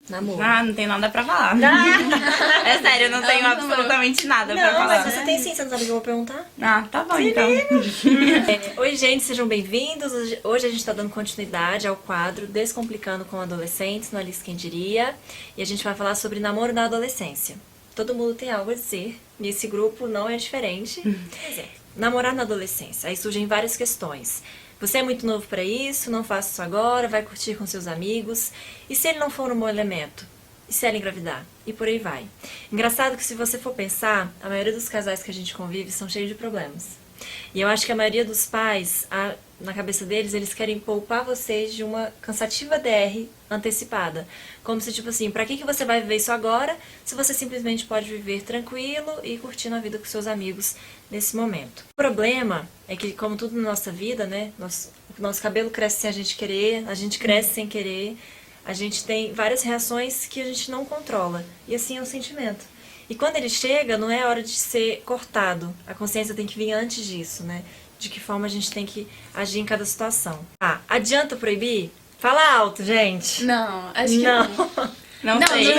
Namoro. Ah, não tenho nada pra falar. É sério, eu não tenho absolutamente nada pra Não, falar. mas você tem sim, você não sabe o que eu vou perguntar? Ah, tá bom então. Oi, gente, sejam bem-vindos. Hoje a gente tá dando continuidade ao quadro Descomplicando com Adolescentes, no Alice Quem Diria. E a gente vai falar sobre namoro na adolescência. Todo mundo tem algo a dizer, e esse grupo não é diferente. Pois é, namorar na adolescência. Aí surgem várias questões. Você é muito novo pra isso, não faça isso agora, vai curtir com seus amigos. E se ele não for um bom elemento? E se ela engravidar? E por aí vai. Engraçado que se você for pensar, a maioria dos casais que a gente convive são cheios de problemas. E eu acho que a maioria dos pais, na cabeça deles, eles querem poupar vocês de uma cansativa DR antecipada. Como se, tipo assim, pra que você vai viver isso agora, se você simplesmente pode viver tranquilo e curtindo a vida com seus amigos nesse momento. O problema é que, como tudo na nossa vida, né, nosso cabelo cresce sem a gente querer, a gente cresce sem querer, a gente tem várias reações que a gente não controla. E assim é o sentimento. E quando ele chega, não é hora de ser cortado. A consciência tem que vir antes disso, né? De que forma a gente tem que agir em cada situação. Ah, adianta proibir? Fala alto, gente. Não, acho que não. Não sei.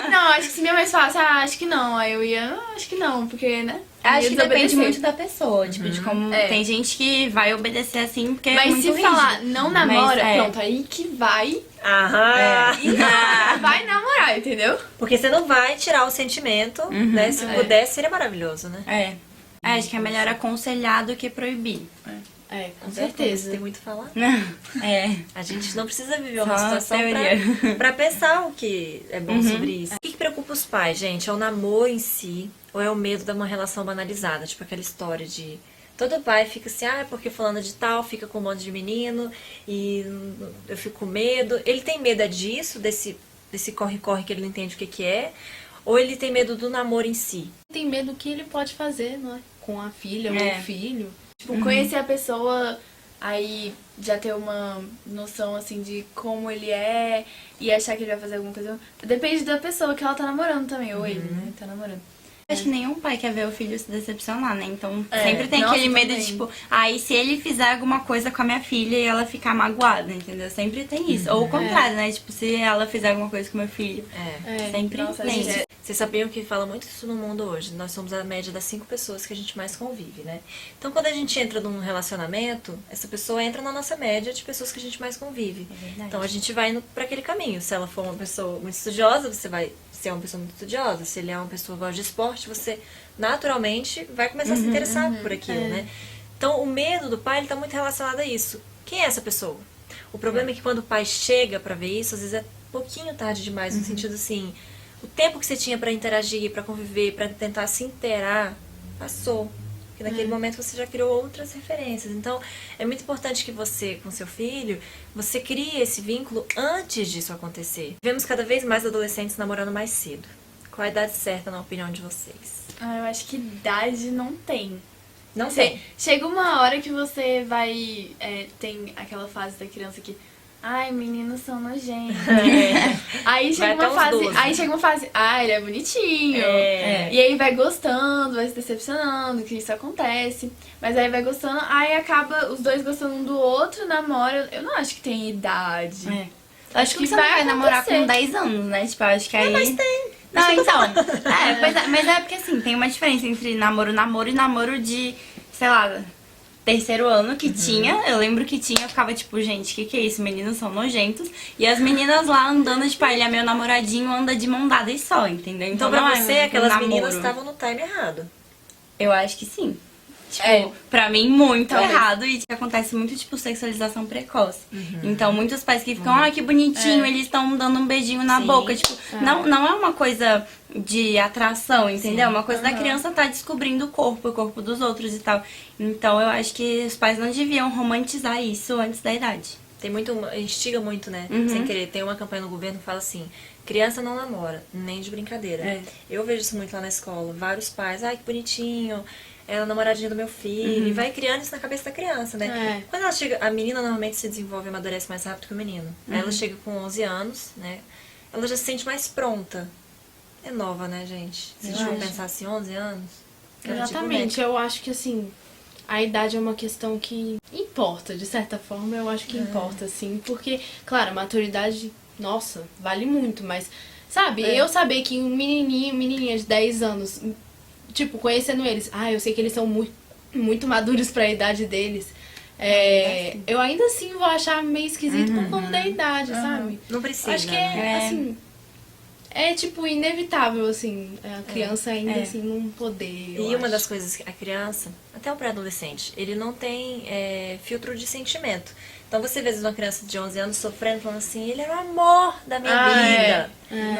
Não, acho que se minha mãe falasse, acho que não, aí eu ia, acho que não, porque, né? Acho ia que depende desobedecer. muito da pessoa, tipo, de como É. tem gente que vai obedecer assim porque é Mas muito se rígido. falar não namora, Mas, pronto, aí que vai, Aham. vai namorar, entendeu? Porque você não vai tirar o sentimento, né? Se pudesse, seria maravilhoso, né? Acho que é melhor aconselhar do que proibir. Com Tem certeza. muito a falar. É. A gente não precisa viver Só uma situação teoria. pra pensar o que é bom sobre isso. O que preocupa os pais, gente? É o namoro em si ou é o medo de uma relação banalizada? Tipo aquela história de... Todo pai fica assim, é porque fulana de tal fica com um monte de menino e eu fico com medo. Ele tem medo disso, desse corre-corre que ele não entende o que é? Ou ele tem medo do namoro em si? Tem medo do que ele pode fazer, não é? Com a filha ou o filho. Tipo, conhecer a pessoa, aí já ter uma noção, assim, de como ele é e achar que ele vai fazer alguma coisa. Depende da pessoa que ela tá namorando também, ou ele, né? Tá namorando. Acho que nenhum pai quer ver o filho se decepcionar, né? Então sempre tem nossa, aquele medo também. de, tipo, aí se ele fizer alguma coisa com a minha filha e ela ficar magoada, entendeu? Sempre tem isso. Ou o contrário, né? Tipo, se ela fizer alguma coisa com o meu filho. Sempre Nossa, tem. gente, Vocês sabiam que fala muito isso no mundo hoje? Nós somos a média das 5 pessoas que a gente mais convive, né? Então, quando a gente entra num relacionamento, essa pessoa entra na nossa média de pessoas que a gente mais convive. verdade. Então, a gente vai indo pra aquele caminho. Se ela for uma pessoa muito estudiosa, você vai ser uma pessoa muito estudiosa. Se ele é uma pessoa que gosta de esporte, você naturalmente vai começar a se interessar por aquilo, né? Então, o medo do pai, ele tá muito relacionado a isso. Quem é essa pessoa? O problema é que quando o pai chega pra ver isso, às vezes é pouquinho tarde demais, no sentido assim, o tempo que você tinha pra interagir, pra conviver, pra tentar se inteirar, passou. Porque naquele momento você já criou outras referências. Então, é muito importante que você, com seu filho, você crie esse vínculo antes disso acontecer. Vemos cada vez mais adolescentes namorando mais cedo. Qual a idade certa, na opinião de vocês? eu acho que idade não tem. Não Você- sei. Chega uma hora que você vai... tem aquela fase da criança que... Ai, meninos são nojentos. Aí chega Vai até uma uns fase... 12. Aí chega uma fase... Ah, ele é bonitinho. E aí vai gostando, vai se decepcionando, que isso acontece. Mas aí vai gostando, aí acaba os dois gostando um do outro, namora. Eu não acho que tem idade. Acho que que você não vai vai namorar com acontecer. 10 anos, né? Tipo, acho que aí... Mas tem. Não, então. Pois é, mas é porque assim, tem uma diferença entre namoro e namoro de, sei lá, terceiro ano que tinha. Eu lembro que tinha, eu ficava tipo, gente, que é isso? Meninos são nojentos. E as meninas lá andando, tipo, ele é meu namoradinho, anda de mão dada e só, entendeu? Então, não pra é você, um aquelas namoro. meninas estavam no time errado. Eu acho que sim. Tipo, pra mim, muito Talvez. errado. E acontece muito, tipo, sexualização precoce. Então, muitos pais que ficam, que bonitinho, eles estão dando um beijinho na Sim. boca. Tipo, não é uma coisa de atração, entendeu? É uma coisa da criança tá descobrindo o corpo dos outros e tal. Então, eu acho que os pais não deviam romantizar isso antes da idade. Tem muito, instiga muito, né? Sem querer. Tem uma campanha no governo que fala assim, criança não namora, nem de brincadeira. Eu vejo isso muito lá na escola. Vários pais, ai, que bonitinho, é a namoradinha do meu filho. E vai criando isso na cabeça da criança, né? Quando ela chega, a menina normalmente se desenvolve e amadurece mais rápido que o menino. Aí ela chega com 11 anos, né? Ela já se sente mais pronta. É nova, né, gente? Se a gente for pensar assim, 11 anos. Exatamente, eu acho que assim, a idade é uma questão que importa, de certa forma, eu acho que importa, sim, porque, claro, a maturidade nossa, vale muito, mas, sabe, eu saber que um menininha de 10 anos, tipo, conhecendo eles, eu sei que eles são muito maduros pra idade deles, eu ainda assim vou achar meio esquisito por conta da idade, sabe? Não precisa, Acho que assim, tipo, inevitável, assim, a criança ainda assim não poder. E uma das coisas que a criança, até o pré-adolescente, ele não tem filtro de sentimento. Então você vê às vezes uma criança de 11 anos sofrendo, falando assim, ele era o amor da minha vida.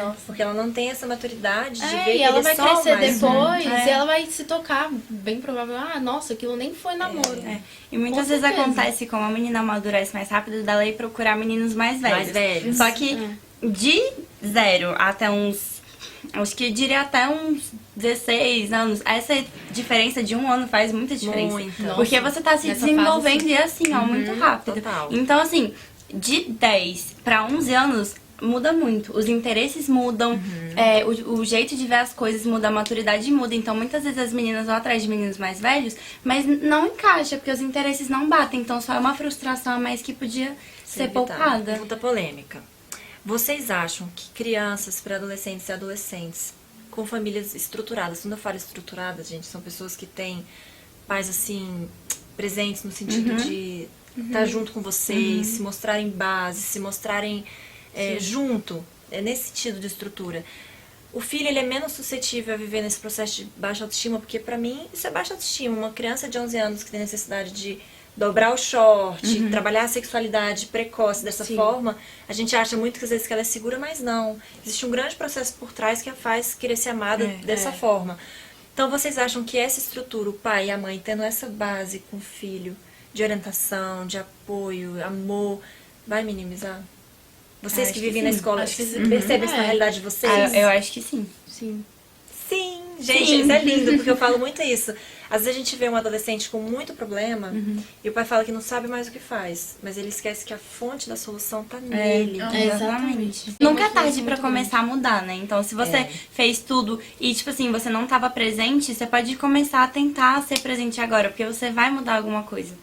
Nossa, porque ela não tem essa maturidade de ver e que ela ele vai só crescer mais depois e ela vai se tocar, bem provável, nossa, aquilo nem foi namoro. E muitas vezes acontece, como a menina amadurece mais rápido, dela ir procurar meninos mais velhos. Mais velhos. Só que de 0 até uns, acho que eu diria até uns 16 anos, essa diferença de 1 ano faz muita diferença. Muita. Porque você tá se Nessa desenvolvendo fase, e assim, ó, muito rápido. total. Então, assim, de 10 pra 11 anos, muda muito. Os interesses mudam, o jeito de ver as coisas muda, a maturidade muda. Então, muitas vezes as meninas vão atrás de meninos mais velhos, mas não encaixa, porque os interesses não batem. Então, só é uma frustração a mais que podia ser poupada. Muita polêmica. Vocês acham que crianças, pré-adolescentes e adolescentes com famílias estruturadas, quando eu falo estruturadas, gente, são pessoas que têm pais, assim, presentes no sentido de estar junto com vocês, se mostrarem base, se mostrarem junto, nesse sentido de estrutura. O filho, ele é menos suscetível a viver nesse processo de baixa autoestima, porque pra mim isso é baixa autoestima. Uma criança de 11 anos que tem necessidade de dobrar o short, trabalhar a sexualidade precoce dessa forma, a gente acha muito que às vezes que ela é segura, mas não. Existe um grande processo por trás que a faz querer ser amada dessa forma. Então vocês acham que essa estrutura, o pai e a mãe tendo essa base com o filho, de orientação, de apoio, amor, vai minimizar? Vocês que vivem na escola, percebem isso na realidade de vocês? Eu acho que sim. Sim. Sim, gente, isso é lindo, porque eu falo muito isso. Às vezes a gente vê um adolescente com muito problema e o pai fala que não sabe mais o que faz, mas ele esquece que a fonte da solução tá nele. Exatamente. Nunca é tarde pra começar a mudar, né? Então, se você fez tudo e, tipo assim, você não tava presente, você pode começar a tentar ser presente agora, porque você vai mudar alguma coisa.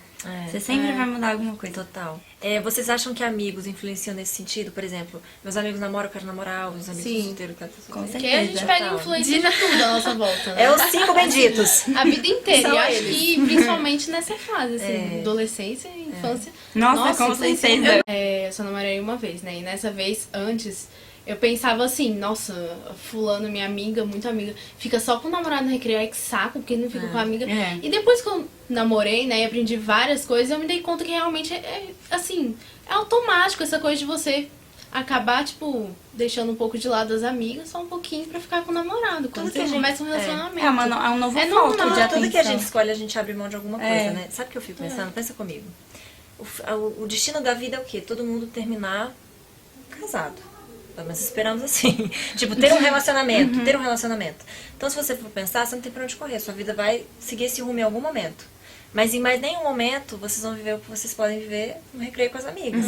Você sempre vai mudar alguma coisa. Total. Vocês acham que amigos influenciam nesse sentido? Por exemplo, meus amigos namoram, eu quero namorar, os amigos solteiros, quero ter Com Porque certeza. a gente pega influência de tudo à nossa volta, né? É os 5 benditos. A vida inteira. São E acho eles. que principalmente nessa fase, assim, adolescência e infância. Nossa, com influencia. certeza. Eu só namorei uma vez, né? E nessa vez, antes, eu pensava assim, nossa, fulano, minha amiga, muito amiga, fica só com o namorado no recreio, que saco, porque não fica com a amiga. E depois que eu namorei, né, e aprendi várias coisas, eu me dei conta que realmente assim, é automático essa coisa de você acabar, tipo, deixando um pouco de lado as amigas, só um pouquinho pra ficar com o namorado. Quando você começa um relacionamento. É um novo foco normal, de atenção. Tudo que a gente escolhe, a gente abre mão de alguma coisa, né? Sabe o que eu fico pensando? Pensa comigo. O destino da vida é o quê? Todo mundo terminar casado. Mas esperamos assim. Tipo, ter um relacionamento, Então, se você for pensar, você não tem pra onde correr. Sua vida vai seguir esse rumo em algum momento. Mas em mais nenhum momento vocês vão viver o que vocês podem viver no recreio com as amigas.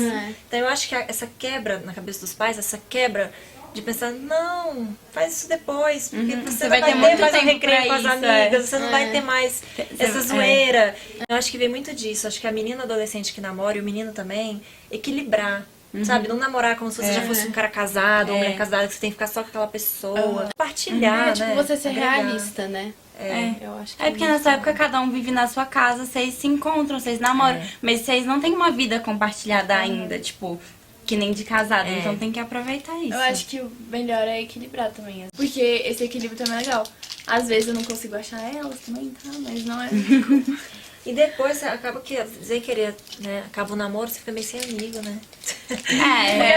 Então, eu acho que essa quebra na cabeça dos pais, essa quebra de pensar, não, faz isso depois, porque você vai ter mais um recreio com as amigas, você não vai ter mais essa zoeira. Eu acho que vem muito disso. Acho que a menina adolescente que namora e o menino também, equilibrar. Sabe, não namorar como se você já fosse um cara casado, ou uma mulher casada, que você tem que ficar só com aquela pessoa. Partilhar, tipo, né? você ser Agregar. realista, né? Eu acho que Porque nessa época cada um vive na sua casa, vocês se encontram, vocês namoram, mas vocês não têm uma vida compartilhada ainda, tipo, que nem de casado, então tem que aproveitar isso. Eu acho que o melhor é equilibrar também. Porque esse equilíbrio também é legal. Às vezes eu não consigo achar elas também, tá? Mas não é. E depois acaba que, sem querer, né? Acaba o namoro, você fica meio sem amigo, né?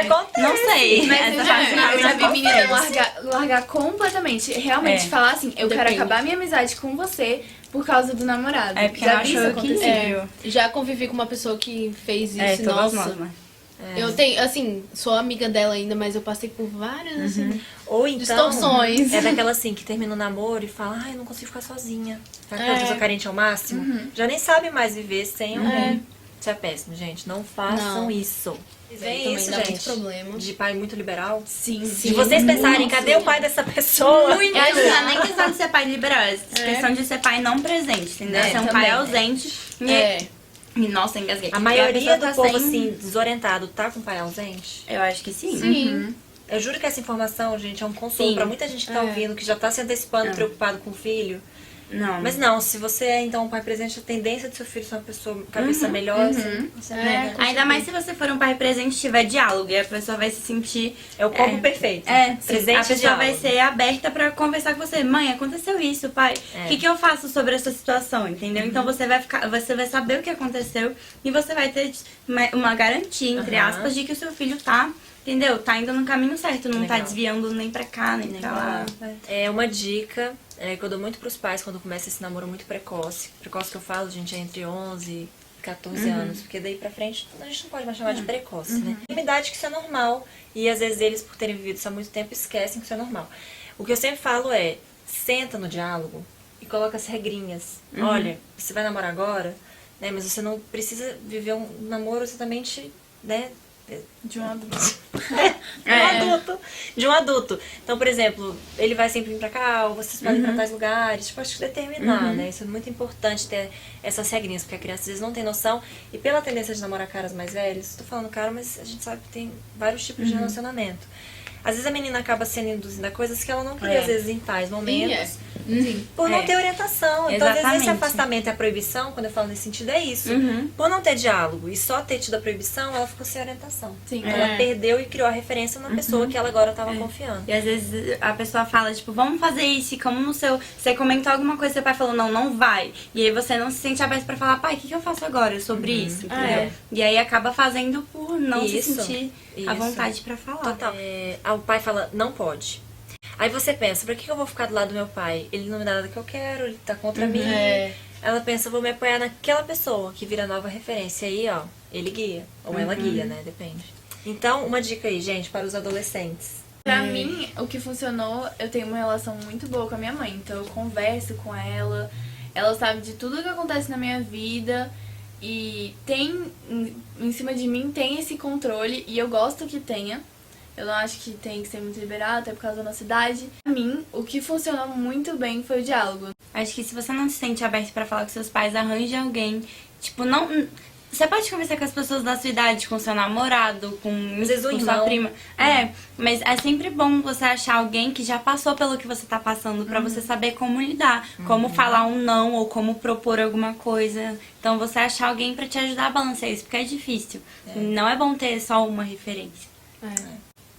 Acontece. Não sei. Mas Essa eu parte não já vi menina acontece. largar completamente. Realmente falar assim, eu quero Depende. acabar minha amizade com você por causa do namorado. É porque já eu vi isso acho que acontecer. Já convivi com uma pessoa que fez isso, todas nossa. nós, né? Eu tenho, assim, sou amiga dela ainda, mas eu passei por várias, assim, Ou então, distorções. é daquela assim, que termina o namoro e fala, ai, eu não consigo ficar sozinha. Sabe aquela pessoa carente ao máximo? Já nem sabe mais viver sem alguém. Isso é péssimo, gente. Não façam Não. isso. Vem também isso, dá muito gente. problema. De pai muito liberal. Sim. De vocês pensarem, cadê o pai dessa pessoa? Eu acho que não é nem questão de ser pai liberal, é questão de ser pai não presente, entendeu? Ser um pai ausente. E, nossa, engasguei. A maioria do povo, sem... assim, desorientado, tá com o pai ausente? Eu acho que sim. Sim. Eu juro que essa informação, gente, é um consolo Sim. pra muita gente que tá ouvindo, que já tá se antecipando, preocupado com o filho. Não. Mas não, se você é, então, um pai presente, a tendência de seu filho ser uma pessoa cabeça melhor, você é, Ainda mais se você for um pai presente e tiver diálogo, e a pessoa vai se sentir... é o combo perfeito. Presente, a pessoa diálogo. vai ser aberta pra conversar com você. Mãe, aconteceu isso, pai. O que eu faço sobre essa situação, entendeu? Então você vai saber o que aconteceu e você vai ter uma garantia, entre aspas, de que o seu filho tá... Entendeu? Tá indo no caminho certo, não tá desviando nem pra cá, nem pra lá. É uma dica que eu dou muito pros pais quando começa esse namoro muito precoce. Precoce que eu falo, gente, é entre 11 e 14 anos. Porque daí pra frente a gente não pode mais chamar de precoce, né? É uma idade que isso é normal. E às vezes eles, por terem vivido isso há muito tempo, esquecem que isso é normal. O que eu sempre falo é, senta no diálogo e coloca as regrinhas. Olha, você vai namorar agora, né? Mas você não precisa viver um namoro exatamente, né? De um adulto. De um adulto. Então, por exemplo, ele vai sempre vir pra cá, ou vocês podem ir pra tais lugares. Tipo, acho que determinar, né? Isso é muito importante ter essas regrinhas, porque a criança às vezes não tem noção. E pela tendência de namorar caras mais velhos, tô falando cara, mas a gente sabe que tem vários tipos de relacionamento. Às vezes a menina acaba sendo induzida a coisas que ela não queria, às vezes, em tais momentos. Por não ter orientação. Então, às vezes, esse afastamento e a proibição, quando eu falo nesse sentido, é isso. Por não ter diálogo e só ter tido a proibição, ela ficou sem orientação. Sim. Ela perdeu e criou a referência na pessoa que ela agora estava confiando. E às vezes a pessoa fala, tipo, vamos fazer isso, e como no seu... Você comentou alguma coisa, seu pai falou, não, não vai. E aí você não se sente aberto pra falar, pai, o que eu faço agora sobre isso, entendeu? E aí acaba fazendo por não se sentir à vontade pra falar. Total. O pai fala, não pode. Aí você pensa, pra que eu vou ficar do lado do meu pai? Ele não me dá nada que eu quero, ele tá contra mim. Ela pensa, vou me apoiar naquela pessoa que vira nova referência. Aí, ó, ele guia. Ou ela guia, né? Depende. Então, uma dica aí, gente, para os adolescentes. Pra mim, o que funcionou, eu tenho uma relação muito boa com a minha mãe. Então eu converso com ela, ela sabe de tudo que acontece na minha vida. E tem, em cima de mim, tem esse controle. E eu gosto que tenha. Eu não acho que tem que ser muito liberado, até por causa da nossa idade. Pra mim, o que funcionou muito bem foi o diálogo. Acho que se você não se sente aberto pra falar com seus pais, arranje alguém. Tipo, não... Você pode conversar com as pessoas da sua idade, com seu namorado, com sua prima. Mas é sempre bom você achar alguém que já passou pelo que você tá passando, pra você saber como lidar, como falar um não ou como propor alguma coisa. Então você achar alguém pra te ajudar a balancear isso, porque é difícil. Não é bom ter só uma referência.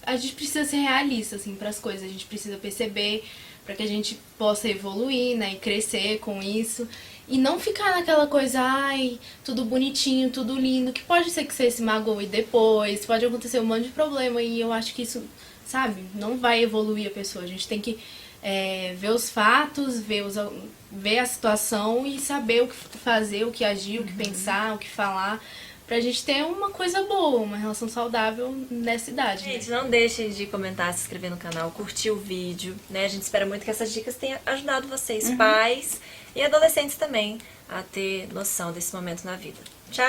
A gente precisa ser realista, assim, pras coisas. A gente precisa perceber pra que a gente possa evoluir, né, e crescer com isso. E não ficar naquela coisa, ai, tudo bonitinho, tudo lindo, que pode ser que você se magoe depois, pode acontecer um monte de problema. E eu acho que isso, sabe, não vai evoluir a pessoa. A gente tem que ver os fatos, ver a situação e saber o que fazer, o que agir, o que pensar, o que falar, pra gente ter uma coisa boa, uma relação saudável nessa idade. Gente, não deixem de comentar, se inscrever no canal, curtir o vídeo, né? A gente espera muito que essas dicas tenham ajudado vocês, pais e adolescentes também, a ter noção desse momento na vida. Tchau!